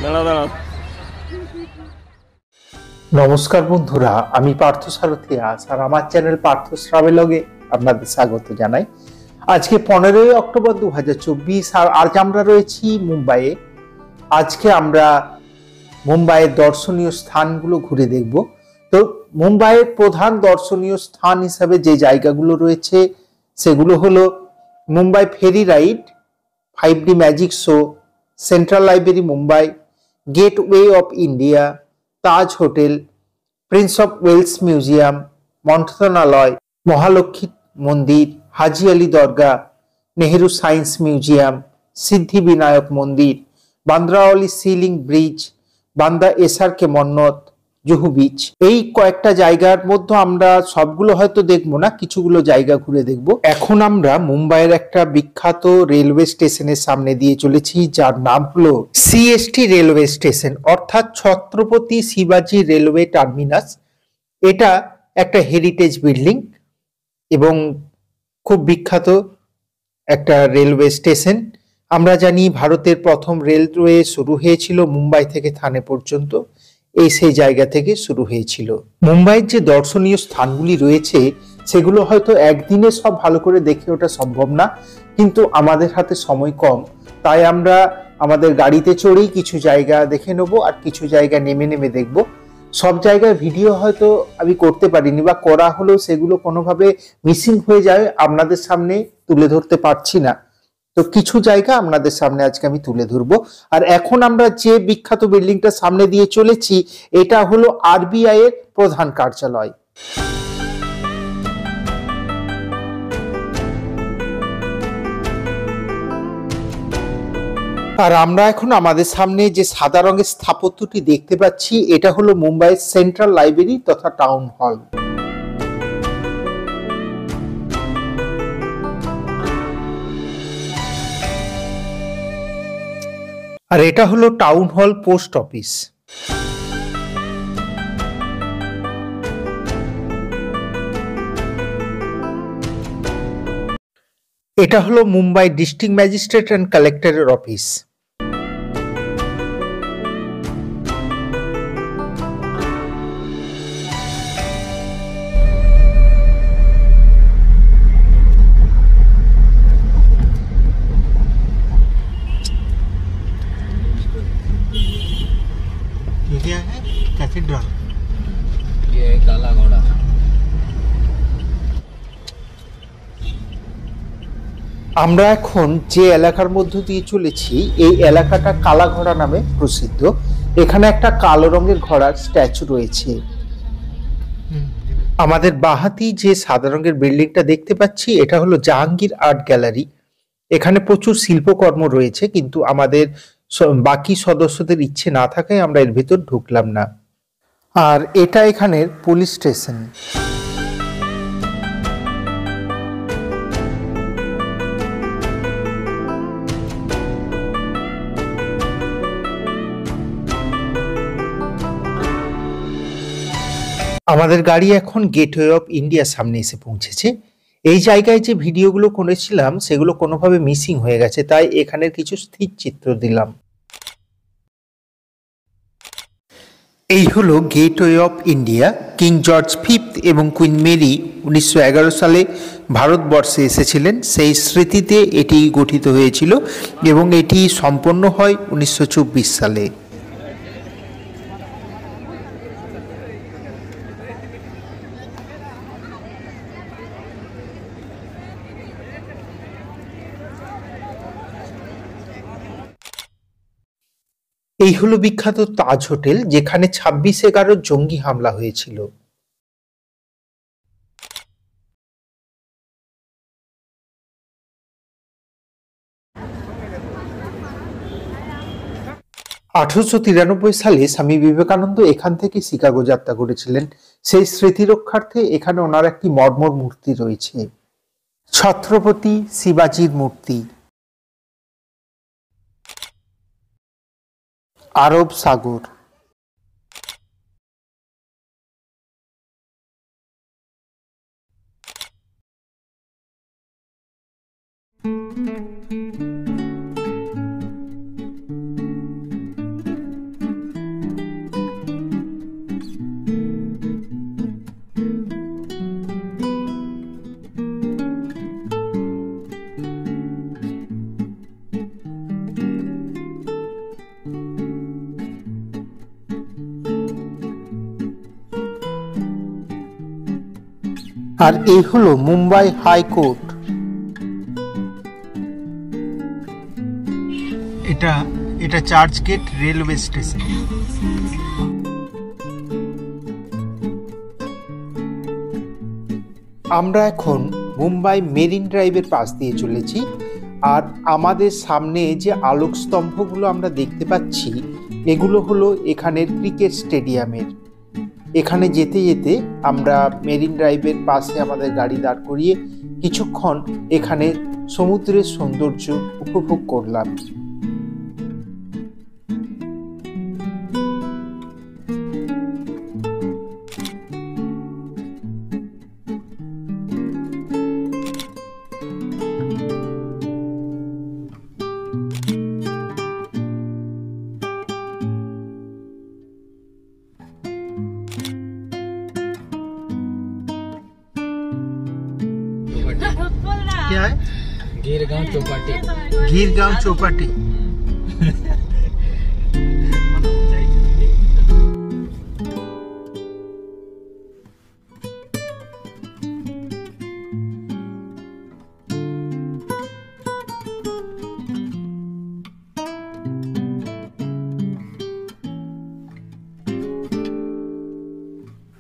দাঁড়াও দাঁড়াও। নমস্কার বন্ধুরা, আমি পার্থ সারথী আজ আর আমার চ্যানেল পার্থ ট্রাভেলগে আপনাদের স্বাগত জানাই। আজকে 15ই অক্টোবর 2024 আর আজ আমরা রয়েছি মুম্বাইয়ে। আজকে আমরা মুম্বাইয়ের দর্শনীয় স্থানগুলো ঘুরে দেখব। তো মুম্বাইয়ের প্রধান দর্শনীয় স্থান হিসাবে যে জায়গাগুলো রয়েছে সেগুলো হলো Mumbai ferry ride, 5D magic show, central library Mumbai, Gateway of India, Taj hotel, Prince of Wales museum, মন্থনালয়, মহালক্ষ্মী মন্দির, হাজি আলী দরগা, নেহেরু সায়েন্স মিউজিয়াম, সিদ্ধি বিনায়ক মন্দির, বান্দ্রাওয়ালি সিলিং ব্রিজ, বান্দা এসআরকে মন্নত, জুহু বিচ। এই কয়েকটা জায়গার মধ্যে আমরা সবগুলো হয়তো দেখবো না, কিছুগুলো জায়গা ঘুরে দেখব। এখন আমরা মুম্বাইয়ের একটা বিখ্যাত রেলওয়ে স্টেশনের সামনে দিয়ে চলেছি, যার নাম হলো সিএসটি রেলওয়ে স্টেশন, অর্থাৎ ছত্রপতি শিবাজি রেলওয়ে টার্মিনাস। এটা একটা হেরিটেজ বিল্ডিং এবং খুব বিখ্যাত একটা রেলওয়ে স্টেশন। আমরা জানি ভারতের প্রথম রেলওয়ে শুরু হয়েছিল মুম্বাই থেকে থানে পর্যন্ত, সেই জায়গা থেকে শুরু হয়েছিল। মুম্বাইয়ের যে দর্শনীয় স্থানগুলি রয়েছে সেগুলো হয়তো একদিনে সব ভালো করে দেখে ওঠা সম্ভব না, কিন্তু আমাদের হাতে সময় কম, তাই আমরা আমাদের গাড়িতে চড়েই কিছু জায়গা দেখে নেব আর কিছু জায়গা নেমে নেমে দেখব। সব জায়গায় ভিডিও হয়তো আমি করতে পারিনি, বা করা হলেও সেগুলো কোনোভাবে মিসিং হয়ে যায়, আপনাদের সামনে তুলে ধরতে পারছি না। তো কিছু জায়গা আপনাদের সামনে আজকে আমি তুলে ধরবো। আর এখন আমরা যে বিখ্যাত বিল্ডিংটা সামনে দিয়ে চলেছি, এটা হলো আরবিআই এর প্রধান কার্যালয়। আর আমরা এখন আমাদের সামনে যে সাদা রঙের স্থাপত্যটি দেখতে পাচ্ছি, এটা হলো মুম্বাইয়ের সেন্ট্রাল লাইব্রেরি তথা টাউন হল। আর এটা হলো টাউন হল পোস্ট অফিস। এটা হলো মুম্বাই ডিস্ট্রিক্ট ম্যাজিস্ট্রেট অ্যান্ড কালেক্টরের অফিস। क्या है? कैथेड्रल। ये काला घोड़ा। আমরা এখন যে এলাকার মধ্য দিয়ে চলেছি, এই এলাকাটা কালা ঘোড়া নামে প্রসিদ্ধ। এখানে একটা কালো রঙের ঘোড়ার স্ট্যাচু রয়েছে। আমাদের বাহাতি যে সাদা রঙের বিল্ডিংটা দেখতে পাচ্ছি, এটা হলো জাহাঙ্গীর আর্ট গ্যালারি। এখানে প্রচুর শিল্পকর্ম রয়েছে, কিন্তু আমাদের বাকি সদস্যদের ইচ্ছে না থাকায় আমরা এর ভিতর ঢুকলাম না। আর এটা এখানের পুলিশ স্টেশন। আমাদের গাড়ি এখন গেটওয়ে অফ ইন্ডিয়ার সামনে এসে পৌঁছেছে। এই জায়গায় যে ভিডিওগুলো করেছিলাম সেগুলো কোনোভাবে মিসিং হয়ে গেছে, তাই এখানের কিছু স্থির চিত্র দিলাম। এই হলো gateway of India. King George fifth এবং কুইন মেরি 1911 সালে ভারতবর্ষে এসেছিলেন, সেই স্মৃতিতে এটি গঠিত হয়েছিল এবং এটি সম্পন্ন হয় 1924 সালে। এই হলো বিখ্যাত তাজ হোটেল, যেখানে 26/11 জঙ্গি হামলা হয়েছিল। (1893) সালে স্বামী বিবেকানন্দ এখান থেকে শিকাগো যাত্রা করেছিলেন। সেই স্মৃতি রক্ষার্থে এখানে ওনার একটি মর্মর মূর্তি রয়েছে, ছত্রপতি শিবাজির মূর্তি। আরব সাগর। আর এই হলো মুম্বাই হাইকোর্ট। এটা চার্চ গেট রেলওয়ে স্টেশন। আমরা এখন মুম্বাই মেরিন ড্রাইভের পাশ দিয়ে চলেছি। আর আমাদের সামনে যে আলোক স্তম্ভগুলো আমরা দেখতে পাচ্ছি, এগুলো হলো এখানের ক্রিকেট স্টেডিয়ামের। এখানে যেতে যেতে আমরা মেরিন ড্রাইভের পাশে আমাদের গাড়ি দাঁড় করিয়ে কিছুক্ষণ এখানে সমুদ্রের সৌন্দর্য উপভোগ করলাম। क्या है? गिरगांव चौपाटी। गिरगांव चौपाटी।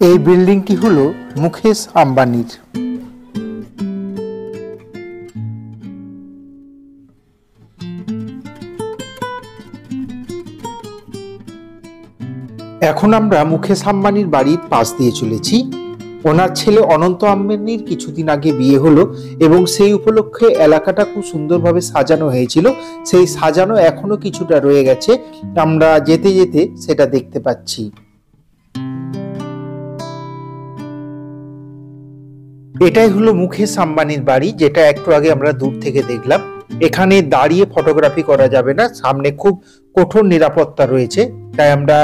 এই বিল্ডিংটি হলো মুকেশ আম্বানির। এখন আমরা মুকেশ আম্বানির বাড়ির পাশ দিয়ে চলেছি। ওনার ছেলে অনন্ত আম্বানির কিছুদিন আগে বিয়ে হলো এবং সেই উপলক্ষে এলাকাটা খুব সুন্দরভাবে সাজানো হয়েছিল। সেই সাজানো এখনো কিছুটা রয়ে গেছে, আমরা যেতে যেতে সেটা দেখতে পাচ্ছি। এটাই হলো মুকেশ আম্বানির বাড়ি, যেটা একটু আগে আমরা দূর থেকে দেখলাম। এখানে দাঁড়িয়ে ফটোগ্রাফি করা যাবে না, সামনে খুব কঠোর নিরাপত্তা রয়েছে, তাই আমরা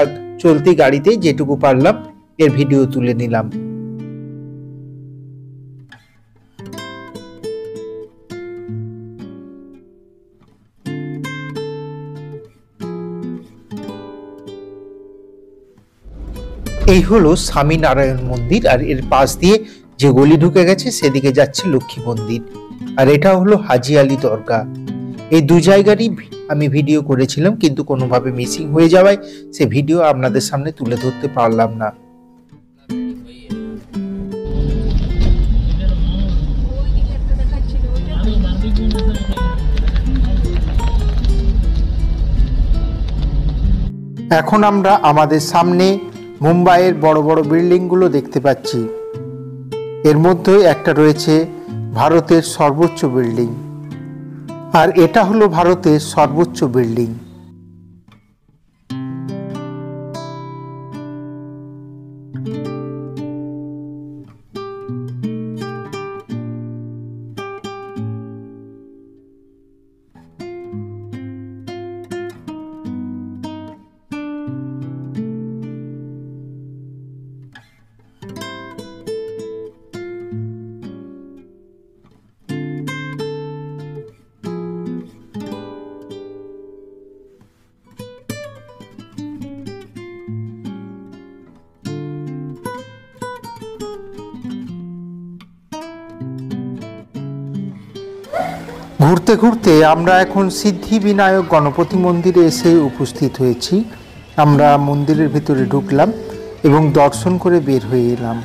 চলতি গাড়িতে যেটুকু পারলাম এর ভিডিও তুলে নিলাম। এই হলো স্বামীনারায়ণ মন্দির, আর এর পাশ দিয়ে যে গলি ঢুকে গেছে সেদিকে যাচ্ছে লক্ষ্মী মন্দির। আর এটা হলো হাজি আলী দরগা। এই দু জায়গারই আমি ভিডিও করেছিলাম, কিন্তু কোনোভাবে মিসিং হয়ে যাওয়ায় সে ভিডিও আপনাদের সামনে তুলে ধরতে পারলাম না। এখন আমরা আমাদের সামনে মুম্বাইয়ের বড় বড় বিল্ডিংগুলো দেখতে পাচ্ছি। এর মধ্যে একটা রয়েছে ভারতের সর্বোচ্চ বিল্ডিং, আর এটা হলো ভারতের সর্বোচ্চ বিল্ডিং। ঘুরতে ঘুরতে আমরা এখন সিদ্ধিবিনায়ক গণপতি মন্দিরে এসে উপস্থিত হয়েছি। আমরা মন্দিরের ভিতরে ঢুকলাম এবং দর্শন করে বের হয়ে এলাম।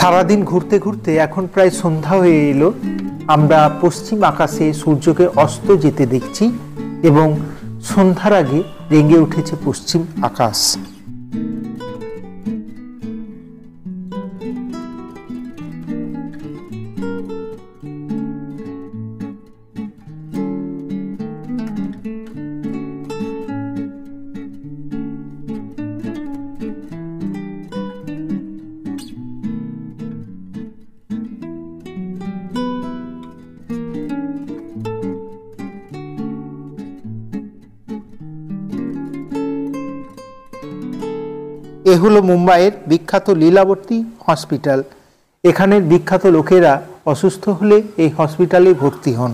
সারাদিন ঘুরতে ঘুরতে এখন প্রায় সন্ধ্যা হয়ে এলো। আমরা পশ্চিম আকাশে সূর্যকে অস্ত যেতে দেখছি এবং সন্ধ্যার আগে রেঙে উঠেছে পশ্চিম আকাশ। এ হলো মুম্বাইয়ের বিখ্যাত লীলাবতী হসপিটাল। এখানের বিখ্যাত লোকেরা অসুস্থ হলে এই হসপিটালে ভর্তি হন।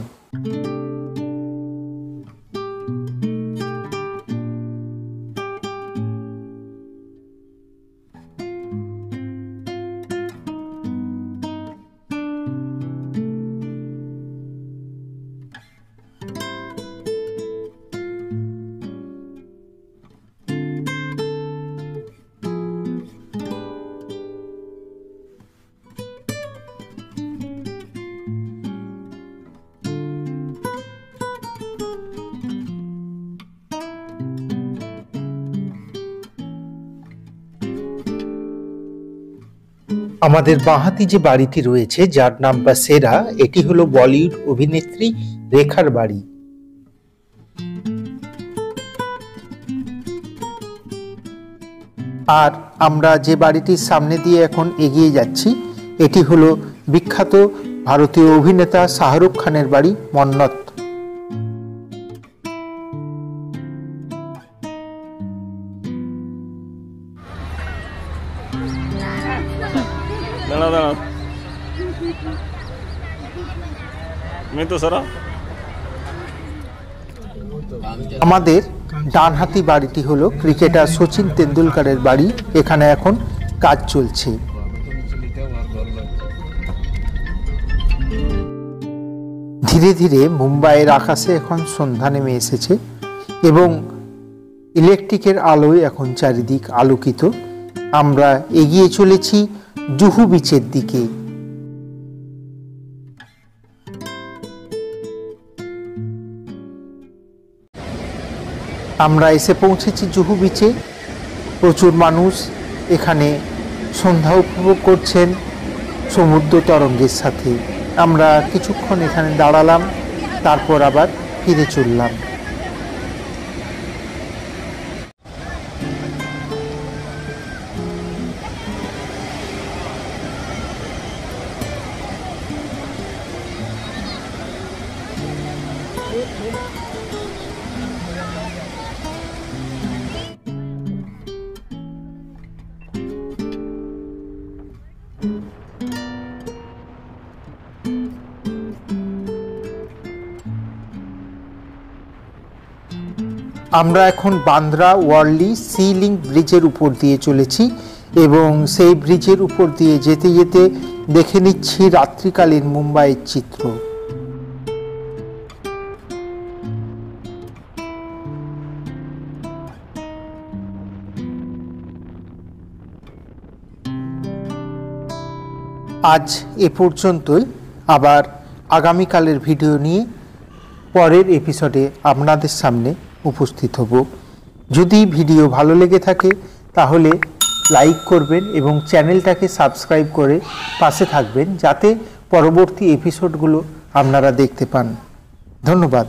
আমাদের বাঁহাতি যে বাড়িটি রয়েছে যার নাম বাসেরা, এটি হলো বলিউড অভিনেত্রী রেখার বাড়ি। আর আমরা যে বাড়িটির সামনে দিয়ে এখন এগিয়ে যাচ্ছি এটি হলো বিখ্যাত ভারতীয় অভিনেতা শাহরুখ খানের বাড়ি মন্নত। আমাদের ডানহাতি বাড়িটি হলো ক্রিকেটার সচিন তেন্ডুলকরের বাড়ি। এখানে এখন কাজ চলছে। ধীরে ধীরে মুম্বাইয়ের আকাশে এখন সন্ধ্যা নেমে এসেছে এবং ইলেকট্রিকের আলোয় এখন চারিদিক আলোকিত। আমরা এগিয়ে চলেছি জুহু বিচের দিকে। আমরা এসে পৌঁছেছি জুহু বিচে। প্রচুর মানুষ এখানে সন্ধ্যা উপভোগ করছেন সমুদ্র তরঙ্গের সাথে। আমরা কিছুক্ষণ এখানে দাঁড়ালাম, তারপর আবার ফিরে চললাম। আমরা এখন বান্দ্রা ওয়ারলি সি লিঙ্ক ব্রিজের উপর দিয়ে চলেছি এবং সেই ব্রিজের উপর দিয়ে যেতে যেতে দেখে নিচ্ছি রাত্রিকালীন মুম্বাইয়ের চিত্র। আজ এ পর্যন্তই। আবার আগামীকালের ভিডিও নিয়ে পরের এপিসোডে আপনাদের সামনে উপস্থিত হব। যদি ভিডিও ভালো লেগে থাকে তাহলে লাইক করবেন এবং চ্যানেলটাকে সাবস্ক্রাইব করে পাশে থাকবেন যাতে পরবর্তী এপিসোডগুলো আপনারা দেখতে পান। ধন্যবাদ।